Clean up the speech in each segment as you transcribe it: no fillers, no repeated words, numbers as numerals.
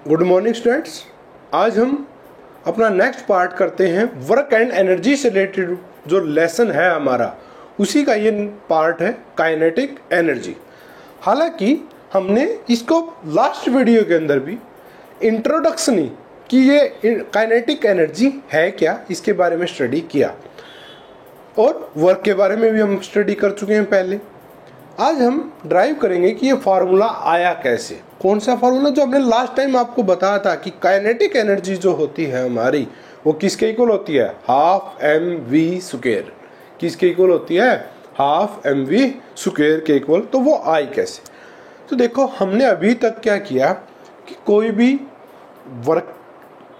Good morning students. आज हम अपना नेक्स्ट पार्ट करते हैं वर्क एंड एनर्जी से रिलेटेड जो लेसन है हमारा, उसी का ये पार्ट है काइनेटिक एनर्जी। हालांकि हमने इसको लास्ट वीडियो के अंदर भी इंट्रोडक्शन ही कि ये काइनेटिक एनर्जी है क्या, इसके बारे में स्टडी किया और वर्क के बारे में भी हम स्टडी कर चुके हैं पहले। आज हम ड्राइव करेंगे कि ये फार्मूला आया कैसे, कौन सा फार्मूला जो हमने लास्ट टाइम आपको बताया था कि काइनेटिक एनर्जी जो होती है हमारी वो किसके इक्वल होती है, हाफ एम वी स्क्वायर। किसके इक्वल होती है, हाफ एम वी स्क्वायर के इक्वल। तो वो आई कैसे, तो देखो हमने अभी तक क्या किया कि कोई भी वर्क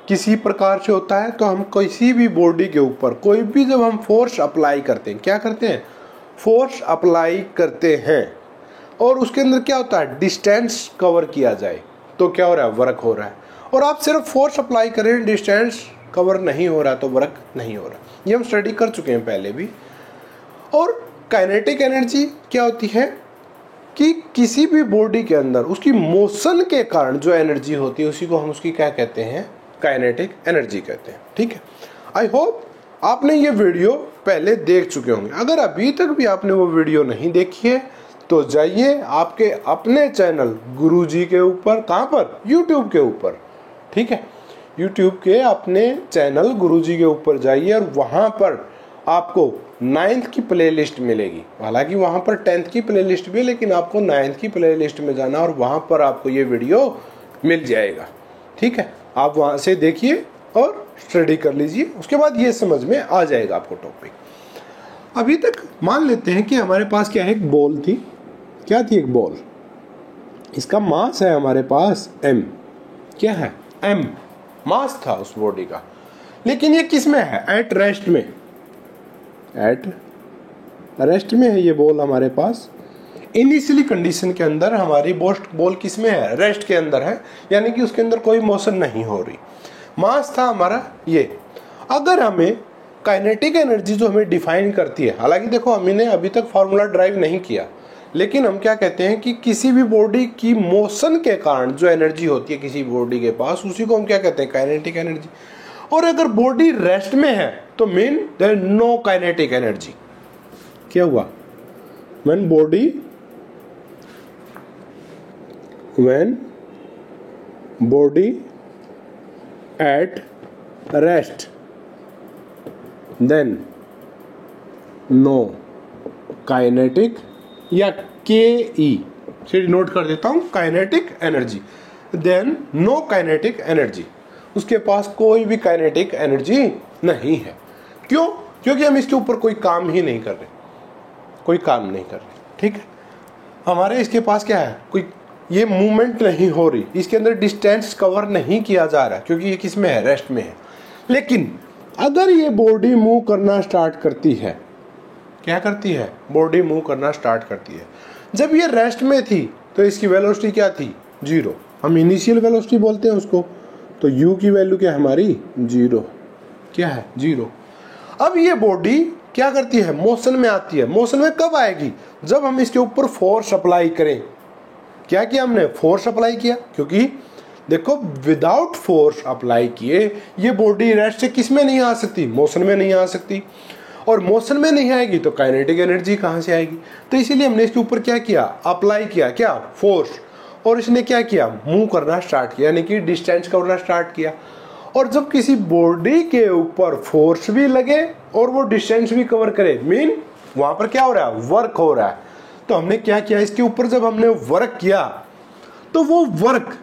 किसी प्रकार से होता है तो हम किसी भी बॉडी के ऊपर कोई भी जब हम फोर्स अप्लाई करते हैं, क्या करते हैं, फोर्स अप्लाई करते हैं और उसके अंदर क्या होता है, डिस्टेंस कवर किया जाए तो क्या हो रहा है, वर्क हो रहा है। और आप सिर्फ फोर्स अप्लाई करें, डिस्टेंस कवर नहीं हो रहा तो वर्क नहीं हो रहा। ये हम स्टडी कर चुके हैं पहले भी। और काइनेटिक एनर्जी क्या होती है कि किसी भी बॉडी के अंदर उसकी मोशन के कारण जो एनर्जी होती है उसी को हम उसकी क्या कहते हैं, काइनेटिक एनर्जी कहते हैं। ठीक है, आई होप आपने ये वीडियो पहले देख चुके होंगे। अगर अभी तक भी आपने वो वीडियो नहीं देखी है तो जाइए आपके अपने चैनल गुरुजी के ऊपर, कहाँ पर, यूट्यूब के ऊपर। ठीक है, यूट्यूब के अपने चैनल गुरुजी के ऊपर जाइए और वहाँ पर आपको 9th की प्लेलिस्ट मिलेगी। हालांकि वहाँ पर 10th की प्लेलिस्ट भी है, लेकिन आपको 9th की प्लेलिस्ट में जाना और वहाँ पर आपको ये वीडियो मिल जाएगा। ठीक है, आप वहाँ से देखिए और स्टडी कर लीजिए, उसके बाद ये समझ में आ जाएगा आपको टॉपिक। अभी तक मान लेते हैं कि हमारे पास क्या है, एक बॉल थी। क्या थी, एक बॉल। इसका मास है हमारे पास m। क्या है, m मास था उस बॉडी का। लेकिन ये किस में है, एट रेस्ट में। एट रेस्ट में है ये बॉल हमारे पास। इनिशियली कंडीशन के अंदर हमारी बॉल किस में है, रेस्ट के अंदर है, यानी कि उसके अंदर कोई मोशन नहीं हो रही। मास था हमारा ये। अगर हमें काइनेटिक एनर्जी जो हमें डिफाइन करती है, हालांकि देखो हमने अभी तक फार्मूला ड्राइव नहीं किया, लेकिन हम क्या कहते हैं कि किसी भी बॉडी की मोशन के कारण जो एनर्जी होती है किसी बॉडी के पास, उसी को हम क्या कहते हैं, काइनेटिक एनर्जी। और अगर बॉडी रेस्ट में है तो mean there is no kinetic energy. क्या हुआ, when body at rest then no kinetic या KE से नोट कर देता हूं, kinetic energy, then no kinetic energy. उसके पास कोई भी काइनेटिक एनर्जी नहीं है। क्यों, क्योंकि हम इसके ऊपर कोई काम ही नहीं कर रहे, कोई काम नहीं कर रहे। ठीक है, हमारे इसके पास क्या है, कोई ये मूवमेंट नहीं हो रही, इसके अंदर डिस्टेंस कवर नहीं किया जा रहा क्योंकि ये किस में है, रेस्ट में है। लेकिन अगर ये बॉडी मूव करना स्टार्ट करती है, क्या करती है, बॉडी मूव करना स्टार्ट करती है। जब ये रेस्ट में थी तो इसकी वेलोसिटी क्या थी, 0। हम इनिशियल वेलोसिटी बोलते हैं उसको। तो u की वैल्यू क्या है हमारी, 0। क्या है, 0। अब ये बॉडी क्या करती है, मोशन में आती है। मोशन में कब आएगी, जब हम इसके ऊपर फोर्स अप्लाई करें। क्या किया हमने, फोर्स अप्लाई किया। क्योंकि देखो विदाउट फोर्स अप्लाई किए ये बॉडी रेस्ट से किस में नहीं आ सकती, मोशन में नहीं आ सकती। और मोशन में नहीं आएगी तो काइनेटिक एनर्जी कहाँ से आएगी। तो इसीलिए हमने इसके ऊपर क्या किया, अप्लाई किया, क्या, फोर्स। और इसने क्या किया, मूव करना स्टार्ट किया, यानी कि डिस्टेंस कवरना स्टार्ट किया। और जब किसी बॉडी के ऊपर फोर्स भी लगे और वो डिस्टेंस भी कवर करे, मीन वहां पर क्या हो रहा है, वर्क हो रहा है। तो हमने क्या किया, इसके ऊपर जब हमने वर्क किया तो वो वर्क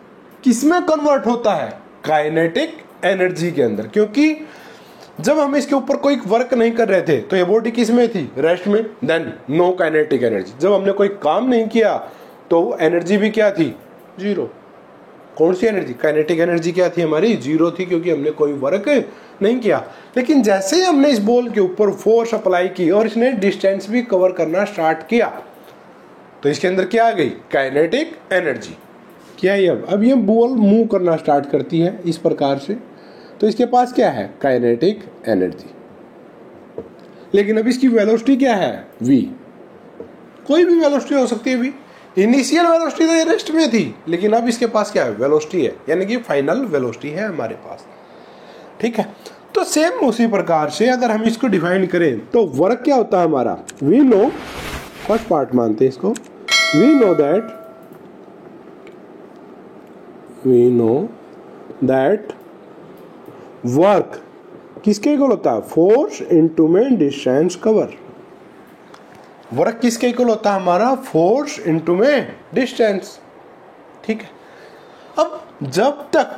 किसमें कन्वर्ट होता है, काइनेटिक एनर्जी के अंदर। क्योंकि जब हम इसके ऊपर कोई वर्क नहीं कर रहे थे तो ये बॉडी किस में थी, रेस्ट में, देन नो काइनेटिक एनर्जी। जब हमने कोई काम नहीं किया तो एनर्जी भी क्या थी, 0। कौन सी एनर्जी, काइनेटिक एनर्जी क्या थी हमारी, 0 थी, क्योंकि हमने कोई वर्क नहीं किया। लेकिन जैसे ही हमने इस बॉल के ऊपर फोर्स अप्लाई की और इसने डिस्टेंस भी कवर करना स्टार्ट किया तो इसके अंदर क्या आ गई, काइनेटिक एनर्जी। क्या है, अब ये बॉल मूव करना स्टार्ट करती है इस प्रकार से, तो इसके पास क्या है, काइनेटिक एनर्जी। लेकिन अब इसकी वेलोसिटी क्या है, v। कोई भी वेलोसिटी हो सकती है v, इनिशियल वेलोसिटी तो ये रेस्ट में थी, लेकिन अब इसके पास क्या है, वेलोसिटी है, यानी कि फाइनल वेलोसिटी है हमारे पास। ठीक है, तो सेम उसी प्रकार से अगर हम इसको डिफाइन करें तो वर्क क्या होता है हमारा, वी नो, फर्स्ट पार्ट मानते हैं इसको, वी नो दैट वर्क किसके इक्वल होता है, फोर्स इनटू में डिस्टेंस कवर। वर्क किसके इक्वल होता है हमारा, फोर्स इनटू में डिस्टेंस। ठीक है, अब जब तक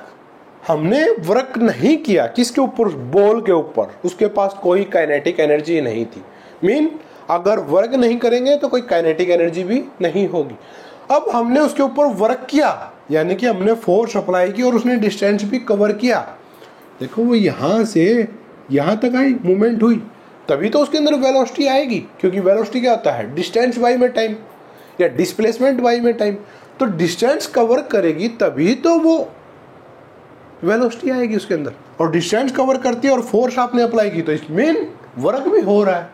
हमने वर्क नहीं किया किसके ऊपर, बॉल के ऊपर, उसके पास कोई काइनेटिक एनर्जी नहीं थी। मीन अगर वर्क नहीं करेंगे तो कोई काइनेटिक एनर्जी भी नहीं होगी। अब हमने उसके ऊपर वर्क किया, यानी कि हमने फोर्स अप्लाई की और उसने डिस्टेंस भी कवर किया। देखो वो यहां से यहां तक आई, मूवमेंट हुई, तभी तो उसके अंदर वेलोसिटी आएगी, क्योंकि वेलोसिटी क्या होता है, डिस्टेंस बाई में टाइम, या डिस्प्लेसमेंट बाई में टाइम। तो डिस्टेंस कवर करेगी तभी तो वो वेलोसिटी आएगी उसके अंदर, और डिस्टेंस कवर करती है और फोर्स आपने अप्लाई की, तो इसमें वर्क भी हो रहा है।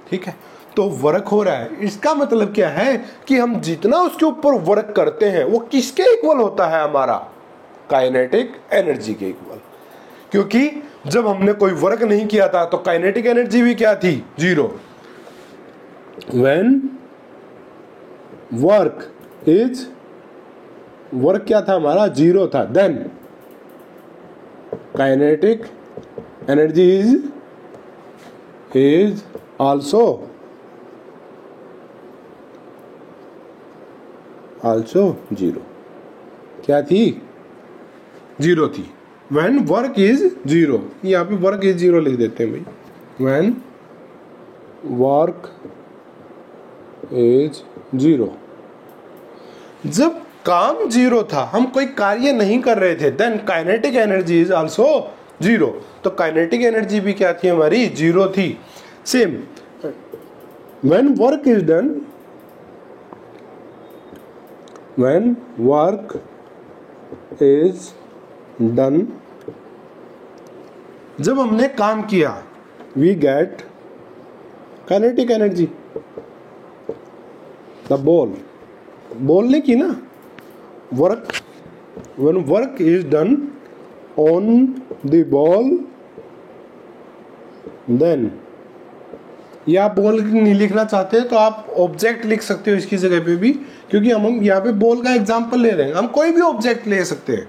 ठीक है, तो वर्क हो रहा है, इसका मतलब क्या है कि हम जितना उसके ऊपर वर्क करते हैं वो किसके इक्वल होता है, हमारा काइनेटिक एनर्जी के इक्वल। क्योंकि जब हमने कोई वर्क नहीं किया था तो काइनेटिक एनर्जी भी क्या थी, जीरो। व्हेन वर्क क्या था हमारा, जीरो था, then kinetic energy is also zero. क्या थी, जीरो थी। When वर्क इज जीरो, यहाँ पे वर्क इज जीरो लिख देते हैं भाई, when वर्क इज जीरो, जब काम जीरो था, हम कोई कार्य नहीं कर रहे थे, then kinetic energy is also zero. तो काइनेटिक एनर्जी भी क्या थी हमारी, जीरो थी। Same when work is done, when work is done, जब हमने काम किया, we get kinetic energy. The ball ने की ना work, when work is done on the ball, then, या आप बॉल नहीं लिखना चाहते हैं तो आप ऑब्जेक्ट लिख सकते हो इसकी जगह पे भी, क्योंकि हम यहाँ पे बॉल का एग्जांपल ले रहे हैं, हम कोई भी ऑब्जेक्ट ले सकते हैं।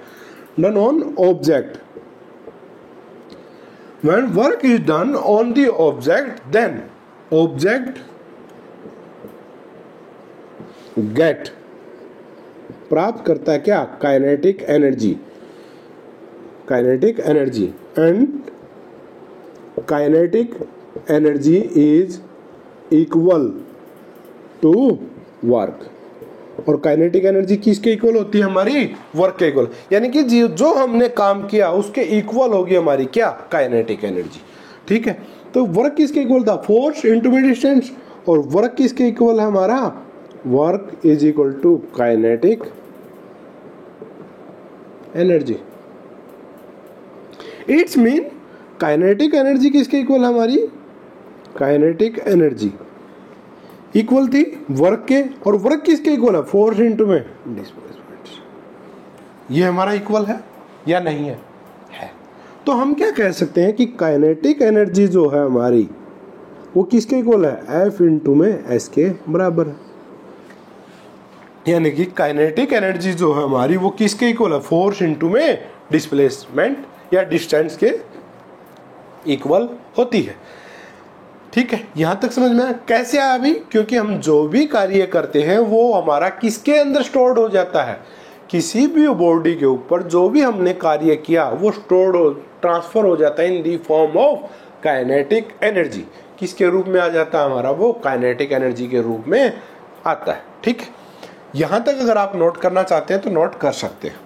Done on object, when work is done on the object, then object get, प्राप्त करता है क्या, kinetic energy, and kinetic energy is equal to work. और काइनेटिक एनर्जी किसके इक्वल होती है हमारी, वर्क के इक्वल, यानी कि जो हमने काम किया उसके इक्वल होगी हमारी क्या, काइनेटिक एनर्जी। ठीक है, तो वर्क किसके इक्वल था, फोर्स इनटू डिस्टेंस, और वर्क किसके इक्वल है हमारा, work is equal to kinetic energy. It's mean kinetic energy किसके इक्वल है हमारी, काइनेटिक एनर्जी इक्वल थी वर्क के, और वर्क किसके इक्वल है, फोर्स इनटू में डिस्प्लेसमेंट। ये हमारा इक्वल है या नहीं है, है। तो हम क्या कह सकते हैं कि काइनेटिक एनर्जी जो है हमारी वो किसके इक्वल है, एफ इनटू में एस के बराबर है। यानी कि काइनेटिक एनर्जी जो है हमारी वो किसके इक्वल है, फोर्स इनटू में डिस्प्लेसमेंट या डिस्टेंस के इक्वल होती है। ठीक है, यहां तक समझ में आया कैसे आया अभी, क्योंकि हम जो भी कार्य करते हैं वो हमारा किसके अंदर स्टोर्ड हो जाता है, किसी भी बॉडी के ऊपर जो भी हमने कार्य किया वो स्टोर्ड हो, ट्रांसफर हो जाता है in the form of kinetic energy. किसके रूप में आ जाता है हमारा, वो काइनेटिक एनर्जी के रूप में आता है। ठीक है, यहां तक अगर आप नोट करना चाहते हैं तो नोट कर सकते हैं।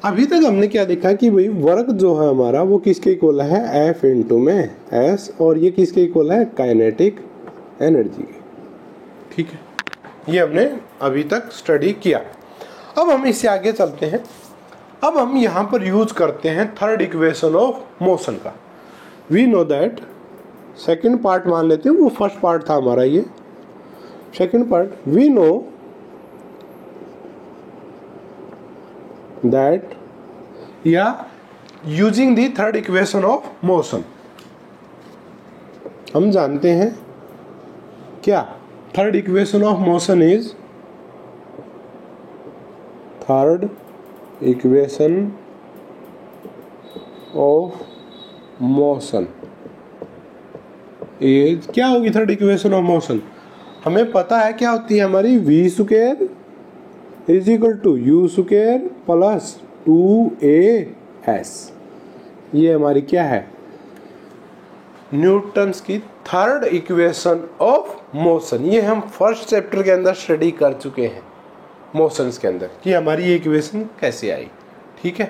अभी तक हमने क्या देखा कि भाई वर्क जो है हमारा वो किसके इक्वल है, एफ इनटू में एस, और ये किसके इक्वल है, काइनेटिक एनर्जी के। ठीक है, ये हमने अभी तक स्टडी किया। अब हम इससे आगे चलते हैं। अब हम यहाँ पर यूज करते हैं थर्ड इक्वेशन ऑफ मोशन का। We know that, second part मान लेते हैं, वो फर्स्ट पार्ट था हमारा, ये second part. We know that, या using the third equation of motion, हम जानते हैं क्या, third equation of motion is, third equation of motion is, क्या होगी थर्ड इक्वेशन ऑफ मोशन? हमें पता है क्या होती है हमारी, V square is equal to U square plus 2as। ये हमारी क्या है, न्यूटन्स की थर्ड इक्वेशन ऑफ मोशन। ये हम फर्स्ट चैप्टर के अंदर स्टडी कर चुके हैं मोशंस के अंदर कि हमारी ये इक्वेशन कैसे आई। ठीक है,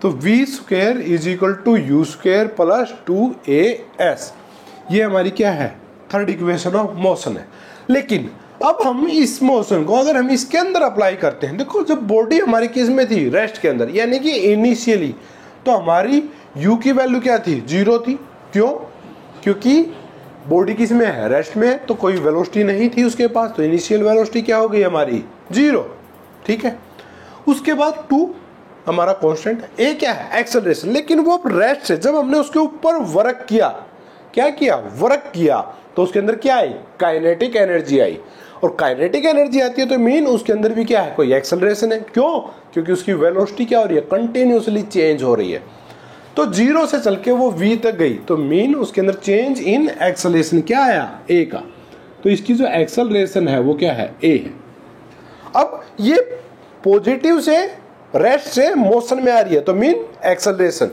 तो V square is equal to U square plus 2as, ये हमारी क्या है, थर्ड इक्वेशन ऑफ मोशन है। लेकिन अब हम इस मोशन को अगर हम इसके अंदर अप्लाई करते हैं, देखो जब बॉडी हमारी किस में थी, रेस्ट के अंदर, यानी कि इनिशियली, तो हमारी u की वैल्यू क्या थी, 0 थी। क्यों? क्योंकि बॉडी किस में है, रेस्ट में है, तो कोई वेलोसिटी नहीं थी उसके पास, तो इनिशियल वेलोसिटी क्या हो गई हमारी, 0। ठीक है, उसके बाद 2 हमारा कांस्टेंट है, a क्या है, एक्सेलरेशन। लेकिन वो रेस्ट से जब हमने उसके ऊपर वर्क किया, क्या किया, वर्क किया, तो उसके अंदर क्या आई, काइनेटिक एनर्जी आई। और काइनेटिक एनर्जी आती है तो मीन उसके अंदर भी क्या है, कोई एक्सेलरेशन है। क्यों? क्योंकि उसकी वेलोसिटी क्या हो रही है, कंटिन्यूसली चेंज हो रही है। तो 0 से चल के वो v तक गई, तो मीन उसके अंदर चेंज इन एक्सेलरेशन क्या आया, a का। तो इसकी जो एक्सेलरेशन है वो क्या है, a है। अब ये पॉजिटिव से रेस्ट से मोशन में आ रही है, तो मीन एक्सेलरेशन।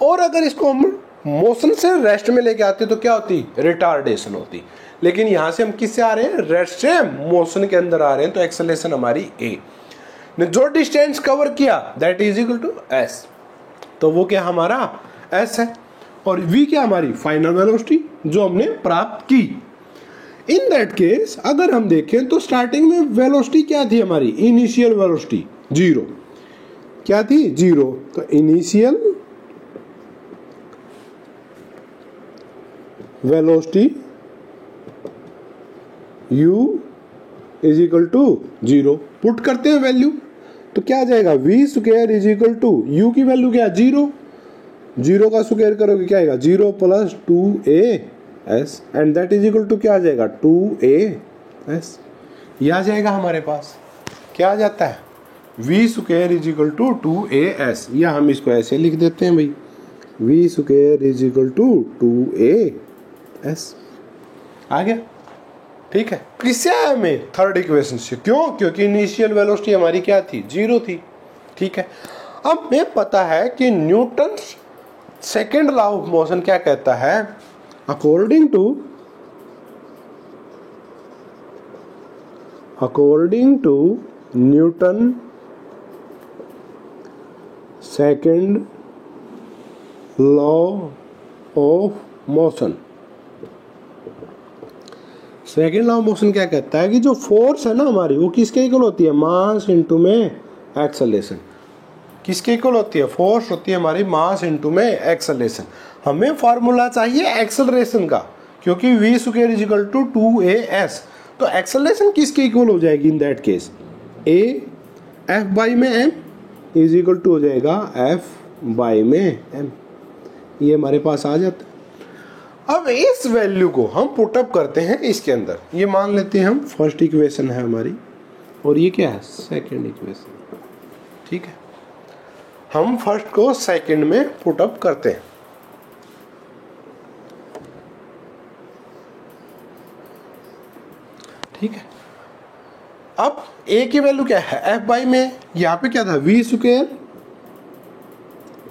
और अगर इसको हम मोशन से रेस्ट में लेके आते तो क्या होती, रिटार्डेशन होती। लेकिन यहां से हम किससे आ रहे हैं, रेस्ट से मोशन के अंदर आ रहे हैं, तो एक्सेलरेशन हमारी a ने जो डिस्टेंस कवर किया that is equal to s, तो वो क्या हमारा s है। और v क्या हमारी फाइनल वेलोसिटी जो हमने प्राप्त की। इन दैट केस अगर हम देखें तो स्टार्टिंग में वेलोसिटी क्या थी हमारी, इनिशियल वेलोसिटी 0, क्या थी, 0। तो initial velocity u is equal to 0, put करते हैं वैल्यू, तो क्या आ जाएगा, V square is equal to U की वैल्यू क्या, 0, 0 का स्क्वायर करोगे क्या आएगा, 0 plus 2as and that is equal to क्या आ जाएगा, 2as। ये आ जाएगा हमारे पास, क्या आ जाता है, V square is equal to 2as, या हम इसको ऐसे लिख देते हैं भाई, V square is equal to 2as। आ गया। ठीक है, किससे आया हमें, थर्ड इक्वेशन से। क्यों? क्योंकि इनिशियल वेलोसिटी हमारी क्या थी, 0 थी। ठीक है, अब हमें पता है कि Newton second law of motion क्या कहता है, according to Newton second law of motion, second law of motion क्या कहता है कि जो फोर्स है ना हमारी, वो किसके इक्वल होती है, मास इनटू में एक्सेलरेशन। किसके इक्वल होती है, फोर्स होती है हमारी मास इनटू में एक्सेलरेशन। हमें फार्मूला चाहिए एक्सेलरेशन का, क्योंकि v square is equal to 2as, तो एक्सेलरेशन किसके इक्वल हो जाएगी in that case, a f by में m इज इक्वल टू हो जाएगा f बाई में m। ये हमारे पास आ जाता है। अब इस वैल्यू को हम पुटअप करते हैं इसके अंदर, ये मान लेते हैं हम फर्स्ट इक्वेशन है हमारी, और ये क्या है, सेकंड इक्वेशन। ठीक है, हम फर्स्ट को सेकंड में पुटअप करते हैं। ठीक है, अब a की वैल्यू क्या है, f बाई में, यहाँ पे क्या था, v square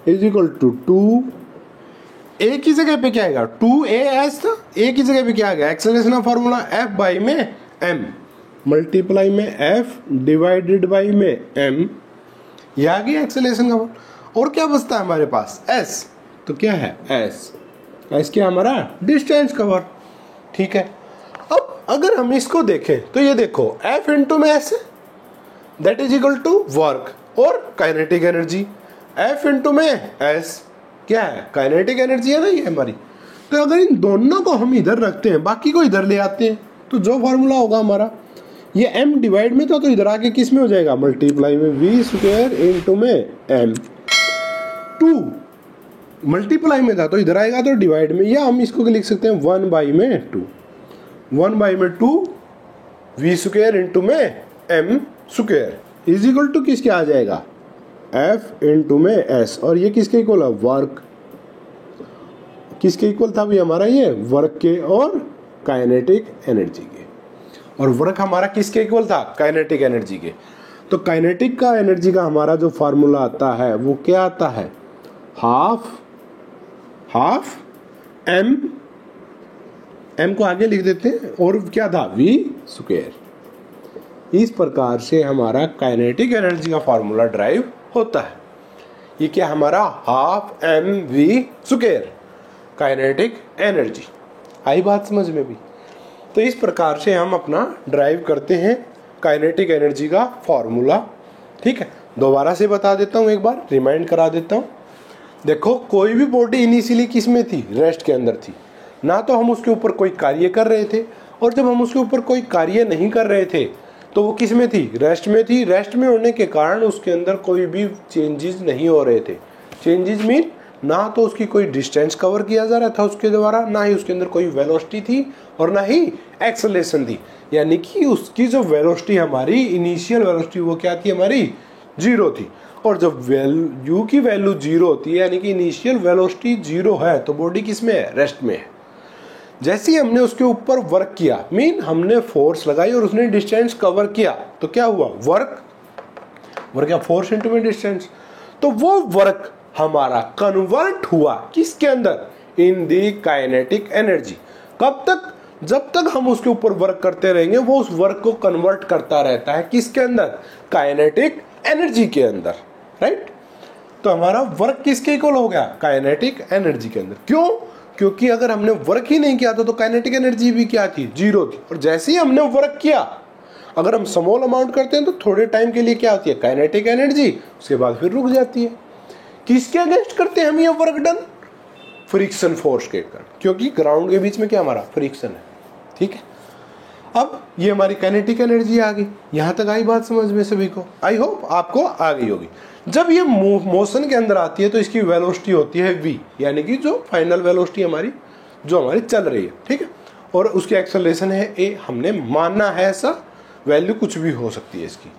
is equal to 2, a की जगह पे क्या आएगा, 2as था, a की जगह पे क्या आ गया, एक्सेलरेशन का फार्मूला f बाई में m मल्टीप्लाई में f डिवाइडेड बाई में m, ये आ गया एक्सेलरेशन का। और क्या बचता है हमारे पास, s, तो क्या है s क्या हमारा डिस्टेंस कवर। ठीक है, अब अगर हम इसको देखें तो ये देखो F इंटू में S that is equal to work और काइनेटिक एनर्जी। F इंटू में S क्या है, काइनेटिक एनर्जी है ना ये हमारी। तो अगर इन दोनों को हम इधर रखते हैं, बाकी को इधर ले आते हैं, तो जो फॉर्मूला होगा हमारा, ये m डिवाइड में था तो इधर आके किस में हो जाएगा, मल्टीप्लाई में v स्क्वायर इंटू में m। 2 मल्टीप्लाई में था तो इधर आएगा तो डिवाइड में, या हम इसको लिख सकते हैं 1 बाई में 2, 1 बाई में 2 v स्क्वायर इंटू में m square is equal to किसके आ जाएगा, f इंटू में s। और ये किसके इक्वल है, वर्क। किसके इक्वल था भी हमारा, ये वर्क के और काइनेटिक एनर्जी के। और वर्क हमारा किसके इक्वल था, काइनेटिक एनर्जी के। तो काइनेटिक का एनर्जी का हमारा जो फार्मूला आता है वो क्या आता है, हाफ m को आगे लिख देते हैं और क्या था, v स्क्वायर। इस प्रकार से हमारा काइनेटिक एनर्जी का फार्मूला ड्राइव होता है। ये क्या हमारा, half mv square kinetic energy. आई बात समझ में भी। तो इस प्रकार से हम अपना ड्राइव करते हैं काइनेटिक एनर्जी का फॉर्मूला। ठीक है, दोबारा से बता देता हूँ, एक बार रिमाइंड करा देता हूँ। देखो कोई भी बॉडी इनिशियली किस में थी, रेस्ट के अंदर थी ना। तो हम उसके ऊपर कोई कार्य कर रहे थे, और जब हम उसके ऊपर कोई कार्य नहीं कर रहे थे तो वो किस में थी, रेस्ट में थी। रेस्ट में होने के कारण उसके अंदर कोई भी चेंजेस नहीं हो रहे थे। चेंजेस मीन ना तो उसकी कोई डिस्टेंस कवर किया जा रहा था उसके द्वारा, ना ही उसके अंदर कोई वेलोसिटी थी और ना ही एक्सेलरेशन थी। यानी कि उसकी जो वेलोसिटी हमारी इनिशियल वेलोसिटी वो क्या थी, हमारी 0 थी। और जब u की वैल्यू 0 होती है यानी कि इनिशियल वेलोसिटी 0 है, तो बॉडी किस में है, रेस्ट में है। जैसे ही हमने उसके ऊपर वर्क किया, मीन हमने फोर्स लगाई और उसने डिस्टेंस कवर किया, तो क्या हुआ, वर्क या फोर्स इनटू में डिस्टेंस। तो वो वर्क हमारा कन्वर्ट हुआ किसके अंदर, इन दी काइनेटिक एनर्जी। कब तक, जब तक हम उसके ऊपर वर्क करते रहेंगे वो उस वर्क को कन्वर्ट करता रहता है किसके अंदर, काइनेटिक एनर्जी के अंदर, राइट। तो हमारा वर्क किसके इक्वल हो गया, काइनेटिक एनर्जी के अंदर। क्यों, क्योंकि अगर हमने वर्क ही नहीं किया था तो काइनेटिक एनर्जी भी क्या थी, 0 थी। और जैसे ही हमने वर्क किया, अगर हम स्मॉल अमाउंट करते हैं तो थोड़े टाइम के लिए क्या होती है, काइनेटिक एनर्जी, उसके बाद फिर रुक जाती है। किसके अगेंस्ट करते हैं हम ये वर्क डन, फ्रिक्शन फोर्स के कारण, क्योंकि ग्राउंड के बीच में क्या हमारा फ्रिक्शन है। ठीक है, अब ये हमारी काइनेटिक एनर्जी आ गई। यहां तक आई बात समझ में सभी को, आई होप आपको आ गई होगी। जब ये मोशन के अंदर आती है तो इसकी वेलोसिटी होती है v, यानी कि जो फाइनल वेलोसिटी हमारी जो हमारी चल रही है। ठीक है, और उसकी एक्सेलरेशन है a, हमने मानना है ऐसा, वैल्यू कुछ भी हो सकती है इसकी।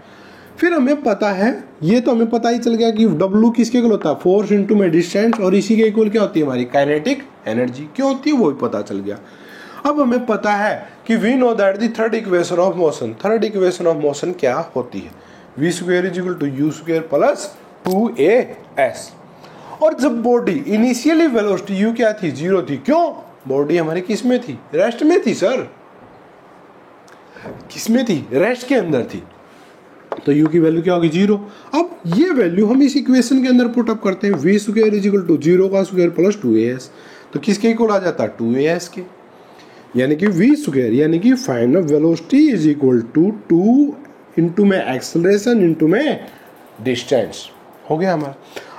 फिर हमें पता है, ये तो हमें पता ही चल गया कि W किसके इक्वल होता है, फोर्स इनटू में डिस्टेंस, और इसी के इक्वल क्या होती है, हमारी काइनेटिक एनर्जी। क्यों होती है वो भी पता चल गया। अब हमें पता है कि we know that the third equation of motion, third equation of motion क्या होती है, v square is equal to u square plus 2as। और जब बॉडी इनिशियली वेलोसिटी u क्या थी, 0 थी। क्यों, बॉडी हमारी किस में थी, रेस्ट में थी सर। किस में थी, रेस्ट के अंदर थी। तो u की वैल्यू क्या होगी, 0। अब ये वैल्यू हम इस इक्वेशन के अंदर पुट अप करते हैं, v square is equal to 0 का स्क्वायर प्लस 2as। तो किसके इक्वल आ जाता है, 2as के। यानी कि v स्क्वायर यानी कि final velocity is equal to 2 into में एक्सेलरेशन इंटू में डिस्टेंस हो गया हमारा।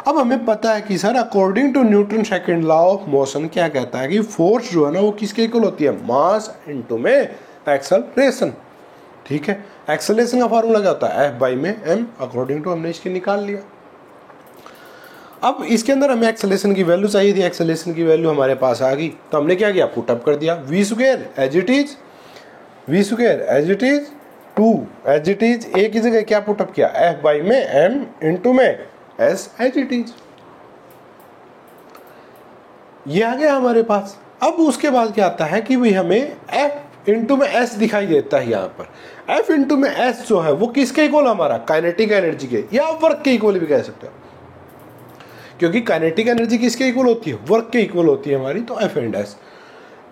अब हमें पता है कि sir according to Newton second law of motion क्या कहता है कि फोर्स जो है ना वो किसके इक्वल होती है, मास इंटू में एक्सेलरेशन। ठीक है, एक्सेलरेशन का फॉर्मूला क्या होता है, F बाई में m। अकॉर्डिंग टू हमने इसके निकाल लिया। अब इसके अंदर हमें एक्सेलरेशन की वैल्यू चाहिए थी, एक्सेलरेशन की वैल्यू हमारे पास आ गई, तो हमने क्या किया, पुट अप कर दिया। v square as it is, v square as it is, 2 as it is, a की जगह क्या पुट अप किया, F बाई में m इंटू में s एज इट इज। ये आ गया हमारे पास। अब उसके बाद क्या आता है कि भाई हमें F इंटू में s दिखाई देता है। यहाँ पर F इंटू में s जो है वो किसके इक्वल, हमारा काइनेटिक एनर्जी के या वर्क के इक्वल भी कह सकते हो, क्योंकि काइनेटिक एनर्जी किसके इक्वल होती है, वर्क के इक्वल होती है हमारी। तो F एंड S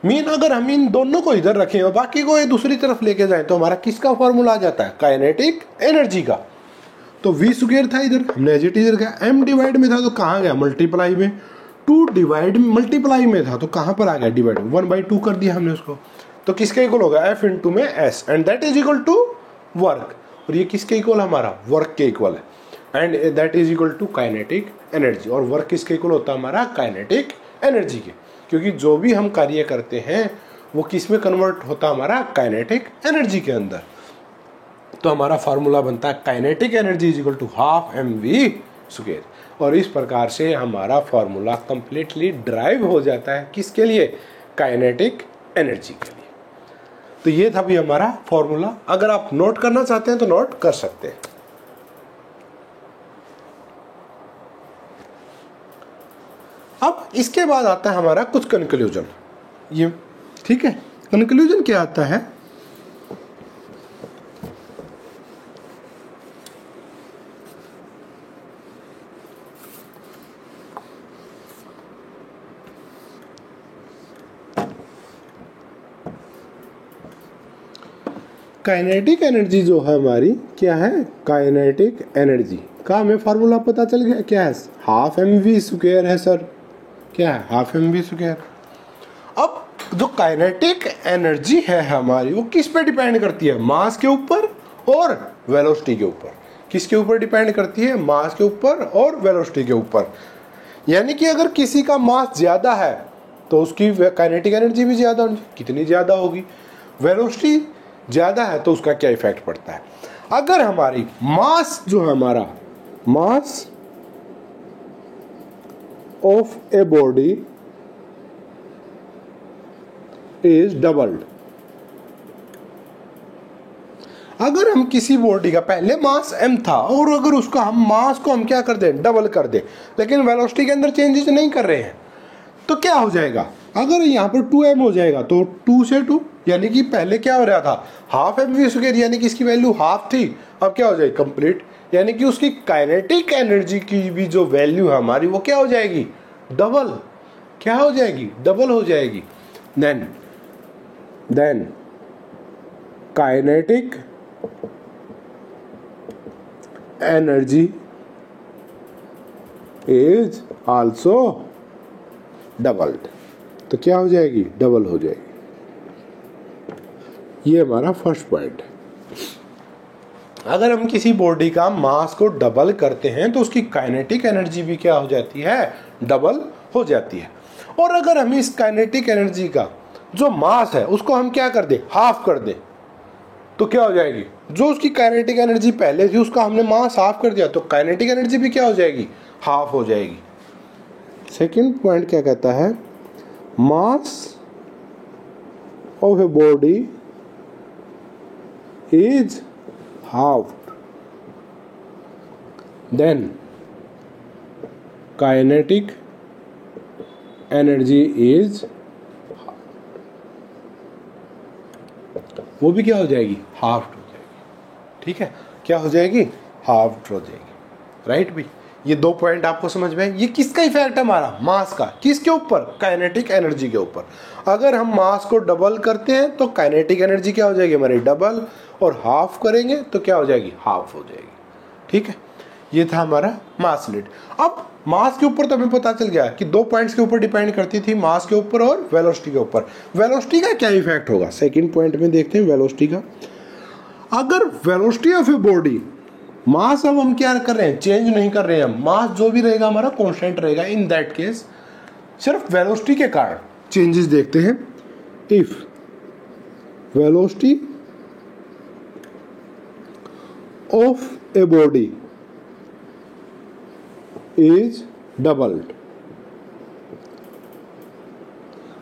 मीन अगर हम इन दोनों को इधर रखें और बाकी को दूसरी तरफ लेके जाएं तो हमारा किसका फॉर्मूला आ जाता है, काइनेटिक एनर्जी का। तो v स्क्वायर था इधर, हमने एज इट इज रखा, m डिवाइड में था तो कहाँ गया, मल्टीप्लाई में। 2 डिवाइड मल्टीप्लाई में था तो कहाँ पर आ गया, डिवाइड में। 1/2 कर दिया हमने उसको। तो किसके इक्वल होगा, F इंटू में S, and that is equal to work. और ये किसके इक्वल है, हमारा वर्क के इक्वल है, and that is equal to kinetic energy. और वर्क किसके इक्वल होता है, हमारा काइनेटिक एनर्जी के, क्योंकि जो भी हम कार्य करते हैं वो किस में कन्वर्ट होता है, हमारा काइनेटिक एनर्जी के अंदर। तो हमारा फार्मूला बनता है kinetic energy is equal to half mv²। और इस प्रकार से हमारा फार्मूला कंप्लीटली ड्राइव हो जाता है किसके लिए, काइनेटिक एनर्जी के लिए। तो ये था भी हमारा फॉर्मूला। अगर आप नोट करना चाहते हैं तो नोट कर सकते हैं। अब इसके बाद आता है हमारा कुछ कंक्लूजन, ये ठीक है। कंक्लूजन क्या आता है, काइनेटिक एनर्जी जो है हमारी क्या है, काइनेटिक एनर्जी का हमें फार्मूला पता चल गया, क्या है, हाफ mv² है सर, क्या है, हाफ mv²। अब जो काइनेटिक एनर्जी है हमारी वो किस पे डिपेंड करती है, मास के ऊपर और वेलोसिटी के ऊपर। किसके ऊपर डिपेंड करती है, मास के ऊपर और वेलोसिटी के ऊपर। यानी कि अगर किसी का मास ज्यादा है तो उसकी काइनेटिक एनर्जी भी ज्यादा होगी, कितनी ज्यादा होगी, वेलोसिटी ज्यादा है तो उसका क्या इफेक्ट पड़ता है। अगर हमारी मास जो है, हमारा mass of a body is doubled, अगर हम किसी बॉडी का पहले मास m था और अगर उसका हम मास को हम क्या कर दें, डबल कर दें, लेकिन वेलोसिटी के अंदर चेंजेस नहीं कर रहे हैं, तो क्या हो जाएगा, अगर यहाँ पर 2m हो जाएगा तो 2 से 2, यानी कि पहले क्या हो रहा था, हाफ mv², यानी कि इसकी वैल्यू हाफ थी, अब क्या हो जाएगी, कंप्लीट, यानी कि उसकी काइनेटिक एनर्जी की भी जो वैल्यू है हमारी वो क्या हो जाएगी, डबल, क्या हो जाएगी, डबल हो जाएगी। Then kinetic energy is also doubled, तो क्या हो जाएगी, डबल हो जाएगी। ये हमारा फर्स्ट पॉइंट है। अगर हम किसी बॉडी का मास को डबल करते हैं तो उसकी काइनेटिक एनर्जी भी क्या हो जाती है, डबल हो जाती है। और अगर हम इस काइनेटिक एनर्जी का जो मास है उसको हम क्या कर दें, हाफ कर दें, तो क्या हो जाएगी, जो उसकी काइनेटिक एनर्जी पहले थी उसका हमने मास हाफ कर दिया तो काइनेटिक एनर्जी भी क्या हो जाएगी, हाफ हो जाएगी। सेकंड पॉइंट क्या कहता है, mass of a body is halved, then kinetic energy is, वो भी क्या हो जाएगी, हाफ हो जाएगी। ठीक है, क्या हो जाएगी, हाफ हो जाएगी। राइट भी, ये 2 पॉइंट आपको समझ में। ये किसका इफेक्ट है, हमारा मास का, किसके ऊपर, काइनेटिक एनर्जी के ऊपर। अगर हम मास को डबल करते हैं तो काइनेटिक एनर्जी क्या हो जाएगी हमारी, डबल, और हाफ करेंगे तो क्या हो जाएगी, हाफ हो जाएगी। ठीक है, ये था हमारा मास लीड। अब मास के ऊपर तो हमें पता चल गया कि 2 पॉइंट्स के ऊपर डिपेंड करती थी, मास के ऊपर और वेलोसिटी के ऊपर। वेलोसिटी का क्या इफेक्ट होगा, सेकंड पॉइंट में देखते हैं वेलोसिटी का। अगर वेलोसिटी ऑफ ए बॉडी, मास अब हम क्या कर रहे हैं, चेंज नहीं कर रहे हैं, मास जो भी रहेगा हमारा कांस्टेंट रहेगा। इन दैट केस सिर्फ वेलोसिटी के कारण चेंजेस देखते हैं। If velocity of a body is doubled,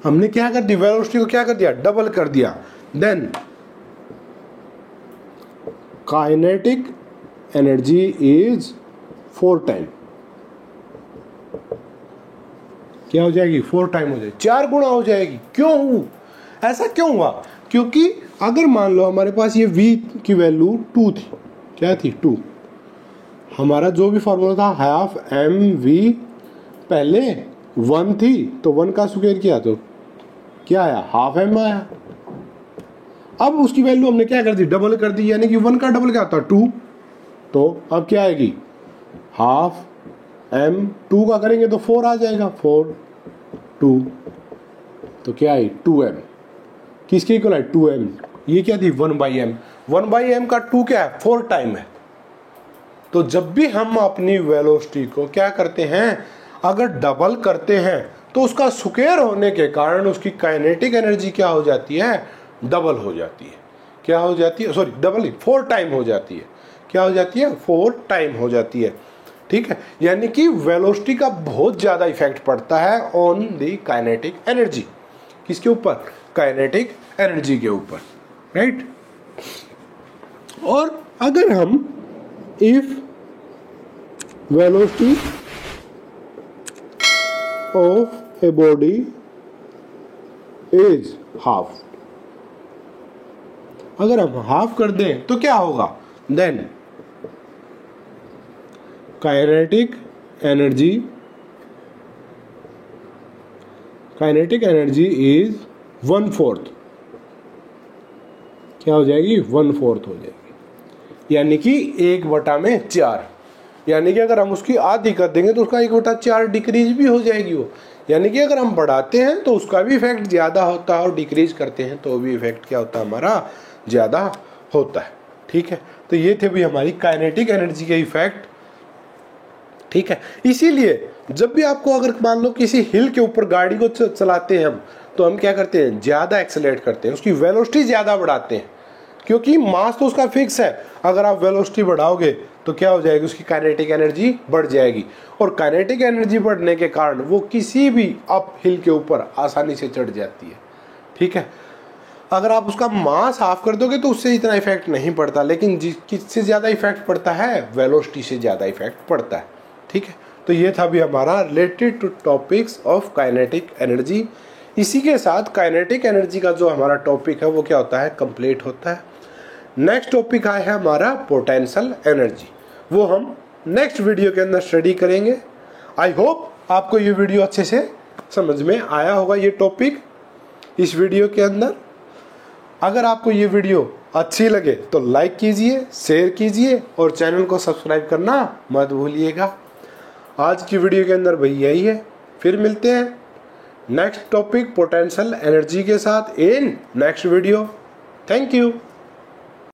हमने क्या कर दिया, वेलोसिटी को क्या कर दिया, डबल कर दिया, then kinetic energy is 4 time, क्या हो जाएगी, 4 टाइम हो जाएगी, 4 गुना हो जाएगी। क्यों, ऐसा क्यों हुआ, क्योंकि अगर मान लो हमारे पास ये v की वैल्यू 2 थी, क्या थी, 2, हमारा जो भी फॉर्मूला था हाफ mv, पहले 1 थी तो 1 का स्क्वायर किया तो क्या आया, हाफ m आया। अब उसकी वैल्यू हमने क्या कर दी, डबल कर दी, यानी कि 1 का डबल क्या होता है, 2, तो अब क्या आएगी, हाफ m, 2 का करेंगे तो 4 आ जाएगा, 4 2, तो क्या आई, 2m, किसके इक्वल है 2m। ये क्या थी 1/m। 1/m का 2 क्या है 4 टाइम है। तो जब भी हम अपनी वेलोसिटी को क्या करते हैं, अगर डबल करते हैं तो उसका स्क्वायर होने के कारण उसकी काइनेटिक एनर्जी क्या हो जाती है, डबल हो जाती है। क्या हो जाती है, सॉरी डबल ही 4 टाइम हो जाती है। क्या हो जाती है 4 टाइम हो जाती है। ठीक है, यानी कि वेलोसिटी का बहुत ज्यादा इफेक्ट पड़ता है ऑन द काइनेटिक एनर्जी। किसके ऊपर, काइनेटिक एनर्जी के ऊपर, राइट। और अगर हम if velocity of a body is half, अगर हम हाफ कर दें तो क्या होगा, देन काइनेटिक एनर्जी इज 1/4। क्या हो जाएगी 1/4 हो जाएगी, यानी कि 1/4। यानी कि अगर हम उसकी आधी कर देंगे तो उसका 1/4 डिक्रीज भी हो जाएगी वो। यानी कि अगर हम बढ़ाते हैं तो उसका भी इफेक्ट ज्यादा होता है और डिक्रीज करते हैं तो भी इफेक्ट क्या होता है हमारा, ज्यादा होता है। ठीक है, तो ये थे भी हमारी काइनेटिक एनर्जी के इफेक्ट। ठीक है, इसीलिए जब भी आपको अगर मान लो किसी हिल के ऊपर गाड़ी को चलाते हैं हम, तो हम क्या करते हैं, ज्यादा एक्सेलरेट करते हैं, उसकी वेलोसिटी ज्यादा बढ़ाते हैं, क्योंकि मास तो उसका फिक्स है। अगर आप वेलोसिटी बढ़ाओगे तो क्या हो जाएगी, उसकी काइनेटिक एनर्जी बढ़ जाएगी, और काइनेटिक एनर्जी बढ़ने के कारण वो किसी भी अप हिल के ऊपर आसानी से चढ़ जाती है। ठीक है, अगर आप उसका मास हाफ कर दोगे तो उससे इतना इफेक्ट नहीं पड़ता, लेकिन किससे ज्यादा इफेक्ट पड़ता है, वेलोसिटी से ज्यादा इफेक्ट पड़ता है। ठीक है, तो ये था भी हमारा related to topics of kinetic energy. इसी के साथ काइनेटिक एनर्जी का जो हमारा टॉपिक है वो क्या होता है, कंप्लीट होता है। नेक्स्ट टॉपिक आया है हमारा पोटेंशियल एनर्जी, वो हम नेक्स्ट वीडियो के अंदर स्टडी करेंगे। आई होप आपको ये वीडियो अच्छे से समझ में आया होगा, ये टॉपिक इस वीडियो के अंदर। अगर आपको ये वीडियो अच्छी लगे तो लाइक कीजिए, शेयर कीजिए और चैनल को सब्सक्राइब करना मत भूलिएगा। आज की वीडियो के अंदर भाई यही है, फिर मिलते हैं नेक्स्ट टॉपिक पोटेंशियल एनर्जी के साथ in next video. Thank you.